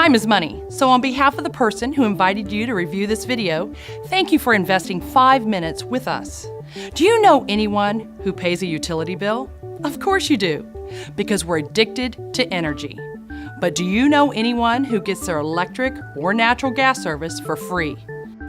Time is money, so on behalf of the person who invited you to review this video, thank you for investing 5 minutes with us. Do you know anyone who pays a utility bill? Of course you do, because we're addicted to energy. But do you know anyone who gets their electric or natural gas service for free?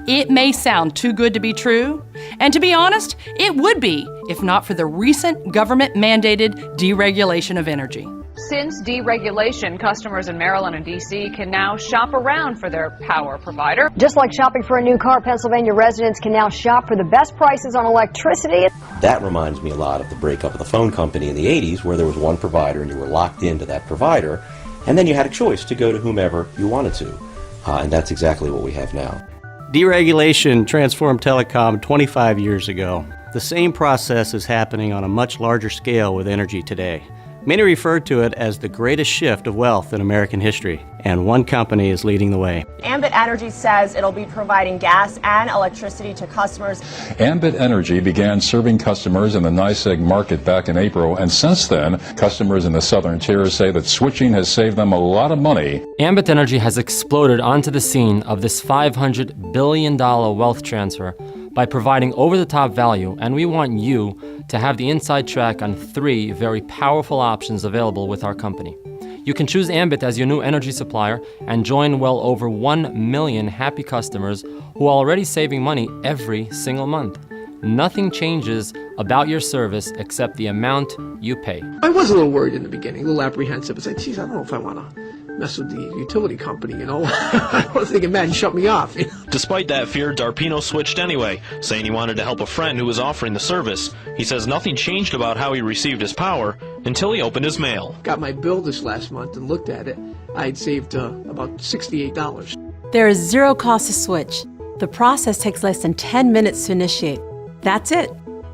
It may sound too good to be true, and to be honest, it would be if not for the recent government-mandated deregulation of energy. Since deregulation, customers in Maryland and D.C. can now shop around for their power provider. Just like shopping for a new car, Pennsylvania residents can now shop for the best prices on electricity. That reminds me a lot of the breakup of the phone company in the 80s, where there was one provider and you were locked into that provider, and then you had a choice to go to whomever you wanted to. And that's exactly what we have now. Deregulation transformed telecom 25 years ago. The same process is happening on a much larger scale with energy today. Many refer to it as the greatest shift of wealth in American history, and one company is leading the way. Ambit Energy says it'll be providing gas and electricity to customers. Ambit Energy began serving customers in the NYSEG market back in April, and since then, customers in the southern tier say that switching has saved them a lot of money. Ambit Energy has exploded onto the scene of this $500 billion wealth transfer by providing over-the-top value, and we want you to have the inside track on 3 very powerful options available with our company. You can choose Ambit as your new energy supplier and join well over 1 million happy customers who are already saving money every single month. Nothing changes about your service except the amount you pay. I was a little worried in the beginning, a little apprehensive. It's like, geez, I don't know if I want to mess with the utility company, you know. I was thinking, man, shut me off. Despite that fear, Darpino switched anyway, saying he wanted to help a friend who was offering the service. He says nothing changed about how he received his power until he opened his mail. Got my bill this last month and looked at it. I had saved about $68. There is zero cost to switch. The process takes less than 10 minutes to initiate. That's it.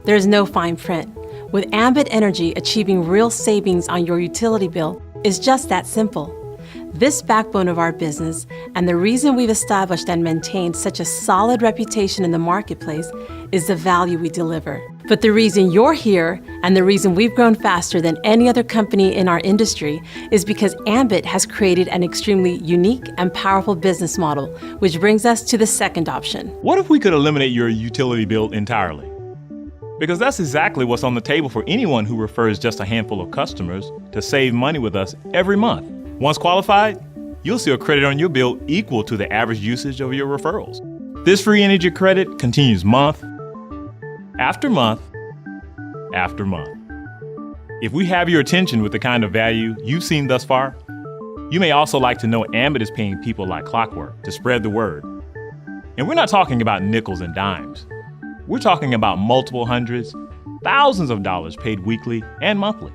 There's no fine print. With Ambit Energy, achieving real savings on your utility bill is just that simple. This backbone of our business, and the reason we've established and maintained such a solid reputation in the marketplace, is the value we deliver. But the reason you're here, and the reason we've grown faster than any other company in our industry, is because Ambit has created an extremely unique and powerful business model, which brings us to the second option. What if we could eliminate your utility bill entirely? Because that's exactly what's on the table for anyone who refers just a handful of customers to save money with us every month. Once qualified, you'll see a credit on your bill equal to the average usage of your referrals. This free energy credit continues month after month after month. If we have your attention with the kind of value you've seen thus far, you may also like to know Ambit is paying people like clockwork to spread the word. And we're not talking about nickels and dimes. We're talking about multiple hundreds, thousands of dollars paid weekly and monthly.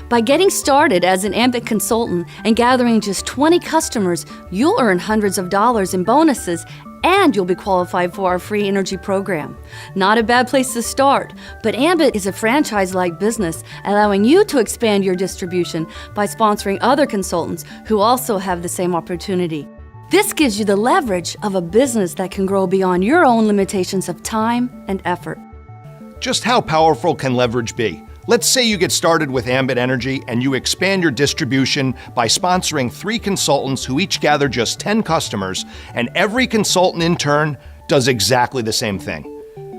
By getting started as an Ambit consultant and gathering just 20 customers, you'll earn hundreds of dollars in bonuses, and you'll be qualified for our free energy program. Not a bad place to start, but Ambit is a franchise-like business, allowing you to expand your distribution by sponsoring other consultants who also have the same opportunity. This gives you the leverage of a business that can grow beyond your own limitations of time and effort. Just how powerful can leverage be? Let's say you get started with Ambit Energy and you expand your distribution by sponsoring 3 consultants who each gather just 10 customers, and every consultant in turn does exactly the same thing.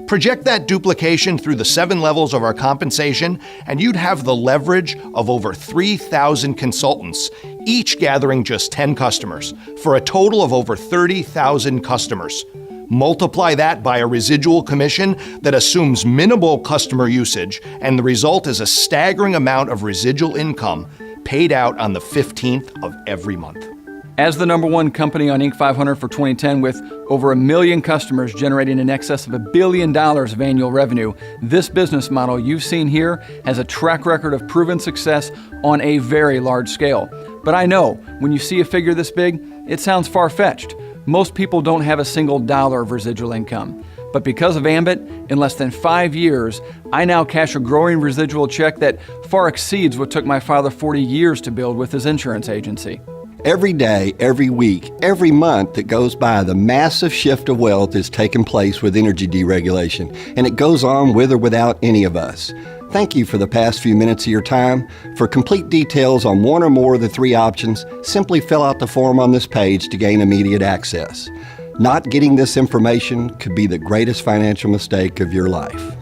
Project that duplication through the 7 levels of our compensation, and you'd have the leverage of over 3,000 consultants, each gathering just 10 customers, for a total of over 30,000 customers. Multiply that by a residual commission that assumes minimal customer usage, and the result is a staggering amount of residual income paid out on the 15th of every month. As the #1 company on Inc. 500 for 2010 with over 1 million customers generating in excess of $1 billion of annual revenue, this business model you've seen here has a track record of proven success on a very large scale. But I know, when you see a figure this big, it sounds far-fetched. Most people don't have a single dollar of residual income. But because of Ambit, in less than 5 years, I now cash a growing residual check that far exceeds what took my father 40 years to build with his insurance agency. Every day, every week, every month that goes by, the massive shift of wealth is taking place with energy deregulation, and it goes on with or without any of us. Thank you for the past few minutes of your time. For complete details on one or more of the 3 options, simply fill out the form on this page to gain immediate access. Not getting this information could be the greatest financial mistake of your life.